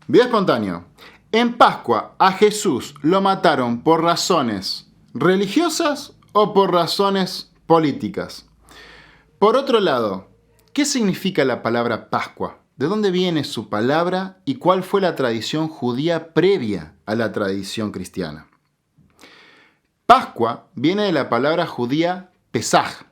Video espontáneo. En Pascua a Jesús lo mataron por razones religiosas o por razones políticas. Por otro lado, ¿qué significa la palabra Pascua? ¿De dónde viene su palabra y cuál fue la tradición judía previa a la tradición cristiana? Pascua viene de la palabra judía Pesaj,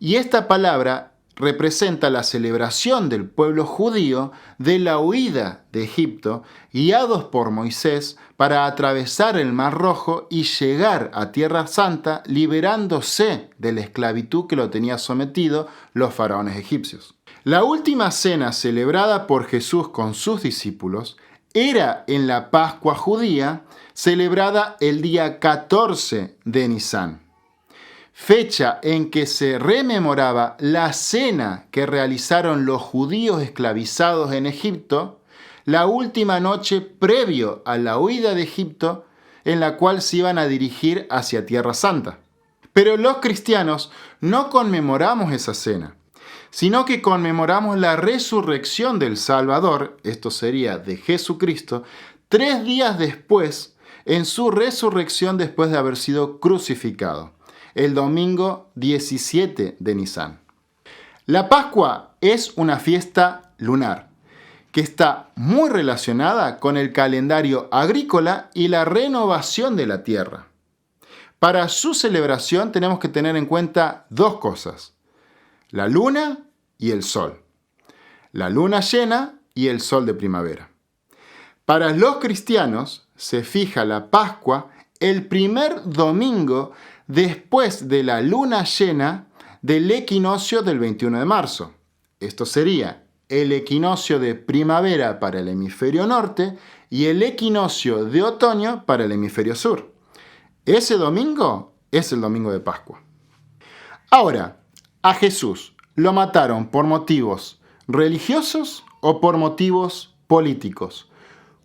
y esta palabra representa la celebración del pueblo judío de la huida de Egipto, guiados por Moisés para atravesar el Mar Rojo y llegar a Tierra Santa, liberándose de la esclavitud que lo tenía sometido los faraones egipcios. La última cena celebrada por Jesús con sus discípulos era en la Pascua judía, celebrada el día 14 de Nisán, fecha en que se rememoraba la cena que realizaron los judíos esclavizados en Egipto, la última noche previo a la huida de Egipto, en la cual se iban a dirigir hacia Tierra Santa. Pero los cristianos no conmemoramos esa cena, sino que conmemoramos la resurrección del Salvador, esto sería de Jesucristo, 3 días después, en su resurrección después de haber sido crucificado, el domingo 17 de Nisán. La Pascua es una fiesta lunar que está muy relacionada con el calendario agrícola y la renovación de la tierra. Para su celebración tenemos que tener en cuenta 2 cosas: la luna y el sol. La luna llena y el sol de primavera. Para los cristianos se fija la Pascua el primer domingo después de la luna llena del equinoccio del 21 de marzo. Esto sería el equinoccio de primavera para el hemisferio norte y el equinoccio de otoño para el hemisferio sur. Ese domingo es el domingo de Pascua. Ahora, a Jesús lo mataron por motivos religiosos o por motivos políticos.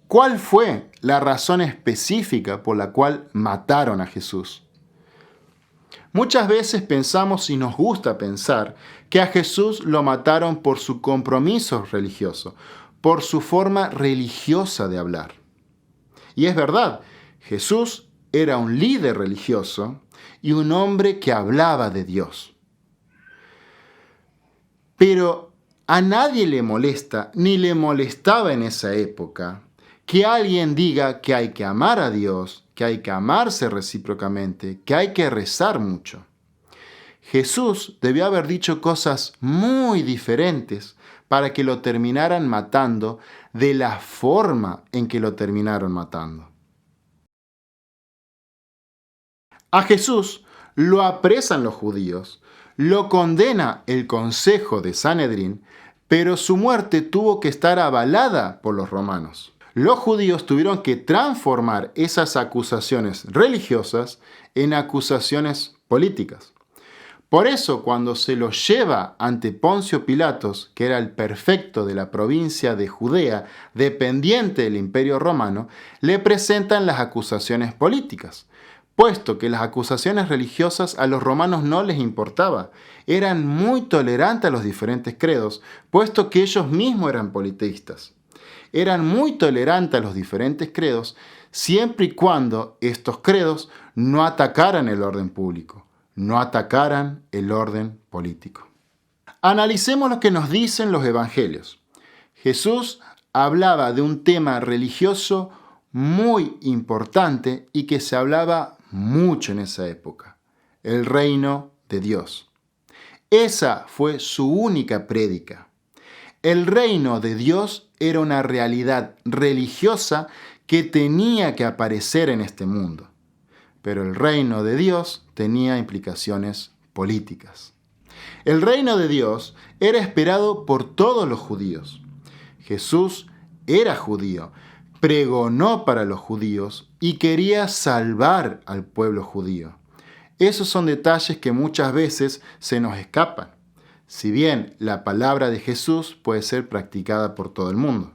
¿Cuál fue la razón específica por la cual mataron a Jesús? Muchas veces pensamos y nos gusta pensar que a Jesús lo mataron por su compromiso religioso, por su forma religiosa de hablar. Y es verdad, Jesús era un líder religioso y un hombre que hablaba de Dios. Pero a nadie le molesta, ni le molestaba en esa época, que alguien diga que hay que amar a Dios, que hay que amarse recíprocamente, que hay que rezar mucho. Jesús debió haber dicho cosas muy diferentes para que lo terminaran matando de la forma en que lo terminaron matando. A Jesús lo apresan los judíos, lo condena el Consejo de Sanedrín, pero su muerte tuvo que estar avalada por los romanos. Los judíos tuvieron que transformar esas acusaciones religiosas en acusaciones políticas. Por eso, cuando se lo lleva ante Poncio Pilatos, que era el prefecto de la provincia de Judea, dependiente del Imperio Romano, le presentan las acusaciones políticas, puesto que las acusaciones religiosas a los romanos no les importaba. Eran muy tolerantes a los diferentes credos, puesto que ellos mismos eran politeístas. Eran muy tolerantes a los diferentes credos, siempre y cuando estos credos no atacaran el orden público, no atacaran el orden político. Analicemos lo que nos dicen los evangelios. Jesús hablaba de un tema religioso muy importante y que se hablaba mucho en esa época: el reino de Dios. Esa fue su única prédica. El reino de Dios era una realidad religiosa que tenía que aparecer en este mundo. Pero el reino de Dios tenía implicaciones políticas. El reino de Dios era esperado por todos los judíos. Jesús era judío, pregonó para los judíos y quería salvar al pueblo judío. Esos son detalles que muchas veces se nos escapan, si bien la palabra de Jesús puede ser practicada por todo el mundo.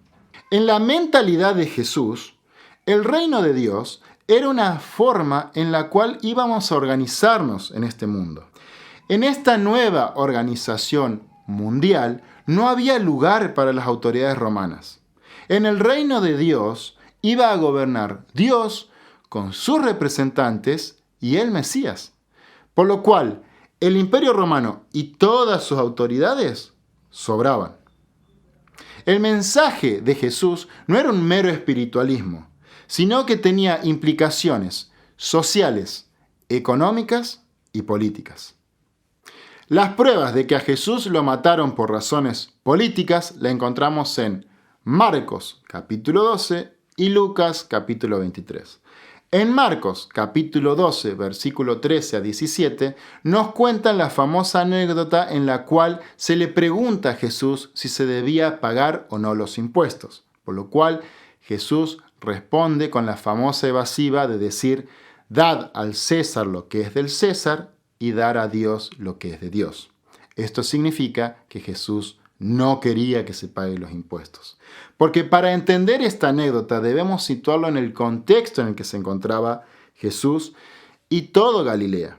En la mentalidad de Jesús, el reino de Dios era una forma en la cual íbamos a organizarnos en este mundo. En esta nueva organización mundial no había lugar para las autoridades romanas. En el reino de Dios iba a gobernar Dios con sus representantes y el Mesías. Por lo cual, el Imperio Romano y todas sus autoridades sobraban. El mensaje de Jesús no era un mero espiritualismo, sino que tenía implicaciones sociales, económicas y políticas. Las pruebas de que a Jesús lo mataron por razones políticas la encontramos en Marcos capítulo 12 y Lucas capítulo 23. En Marcos capítulo 12, versículo 13 a 17, nos cuentan la famosa anécdota en la cual se le pregunta a Jesús si se debía pagar o no los impuestos, por lo cual Jesús responde con la famosa evasiva de decir: dad al César lo que es del César y dar a Dios lo que es de Dios. Esto significa que Jesús no quería que se paguen los impuestos. Porque para entender esta anécdota debemos situarlo en el contexto en el que se encontraba Jesús y todo Galilea.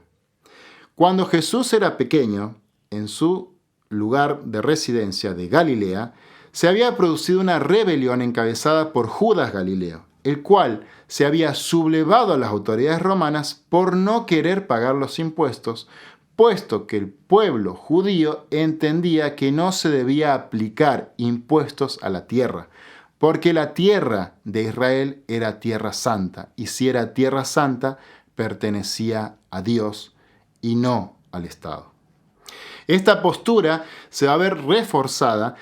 Cuando Jesús era pequeño, en su lugar de residencia de Galilea, se había producido una rebelión encabezada por Judas Galileo, el cual se había sublevado a las autoridades romanas por no querer pagar los impuestos, puesto que el pueblo judío entendía que no se debía aplicar impuestos a la tierra, porque la tierra de Israel era tierra santa, y si era tierra santa, pertenecía a Dios y no al Estado. Esta postura se va a ver reforzada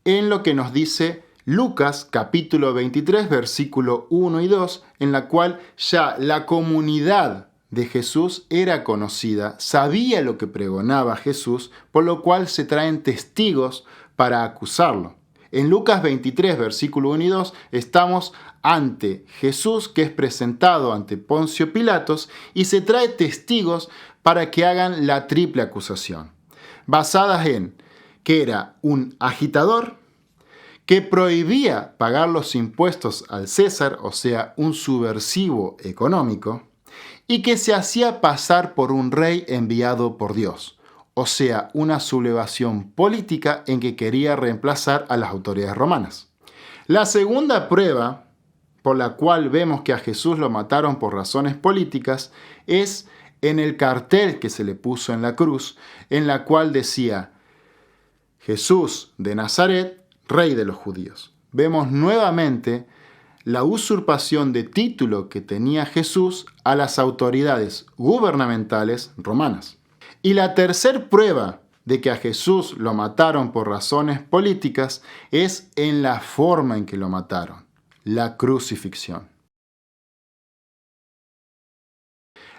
en lo que nos dice Lucas capítulo 23, versículo 1 y 2, en la cual ya la comunidad de Jesús era conocida, sabía lo que pregonaba Jesús, por lo cual se traen testigos para acusarlo. En Lucas 23, versículo 1 y 2, estamos ante Jesús, que es presentado ante Poncio Pilatos, y se trae testigos para que hagan la triple acusación, basadas en que era un agitador, que prohibía pagar los impuestos al César, o sea, un subversivo económico, y que se hacía pasar por un rey enviado por Dios, o sea, una sublevación política en que quería reemplazar a las autoridades romanas. La segunda prueba por la cual vemos que a Jesús lo mataron por razones políticas es en el cartel que se le puso en la cruz, en la cual decía: Jesús de Nazaret, Rey de los judíos. Vemos nuevamente la usurpación de título que tenía Jesús a las autoridades gubernamentales romanas. Y la tercera prueba de que a Jesús lo mataron por razones políticas es en la forma en que lo mataron, la crucifixión.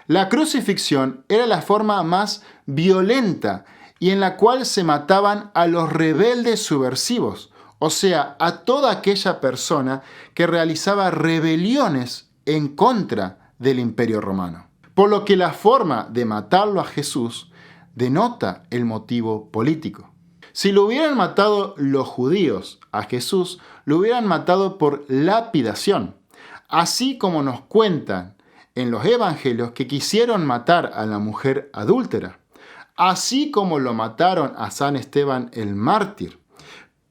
La crucifixión era la forma más violenta y en la cual se mataban a los rebeldes subversivos, o sea, a toda aquella persona que realizaba rebeliones en contra del Imperio Romano. Por lo que la forma de matarlo a Jesús denota el motivo político. Si lo hubieran matado los judíos a Jesús, lo hubieran matado por lapidación, así como nos cuentan en los evangelios que quisieron matar a la mujer adúltera, así como lo mataron a San Esteban el mártir,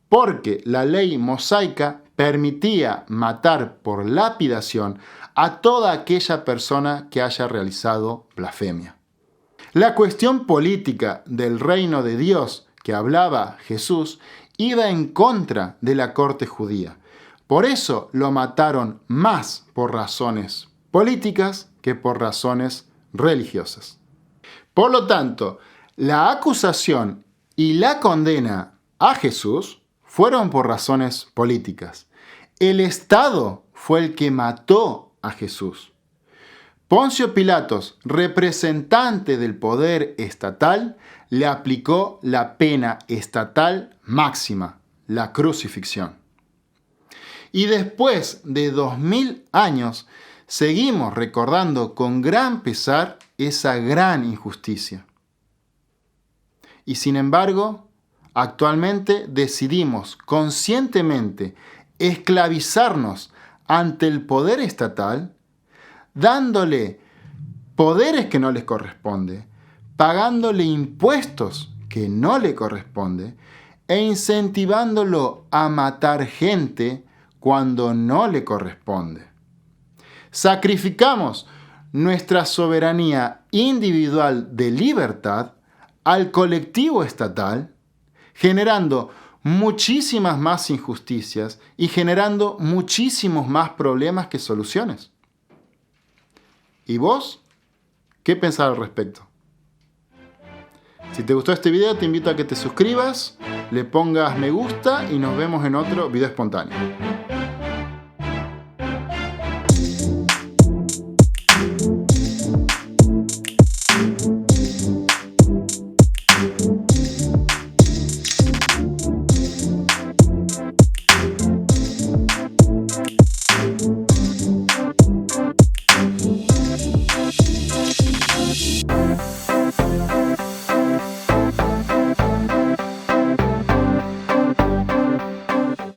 porque la ley mosaica permitía matar por lapidación a toda aquella persona que haya realizado blasfemia. La cuestión política del reino de Dios que hablaba Jesús iba en contra de la corte judía. Por eso lo mataron más por razones políticas que por razones religiosas. Por lo tanto, la acusación y la condena a Jesús fueron por razones políticas. El Estado fue el que mató a Jesús. Poncio Pilatos, representante del poder estatal, le aplicó la pena estatal máxima, la crucifixión. Y después de 2000 años, seguimos recordando con gran pesar esa gran injusticia. Y sin embargo, actualmente decidimos conscientemente esclavizarnos ante el poder estatal, dándole poderes que no les corresponde, pagándole impuestos que no le corresponde e incentivándolo a matar gente cuando no le corresponde. Sacrificamos nuestra soberanía individual de libertad al colectivo estatal, generando muchísimas más injusticias y generando muchísimos más problemas que soluciones. ¿Y vos? ¿Qué pensás al respecto? Si te gustó este video, te invito a que te suscribas, le pongas me gusta y nos vemos en otro video espontáneo.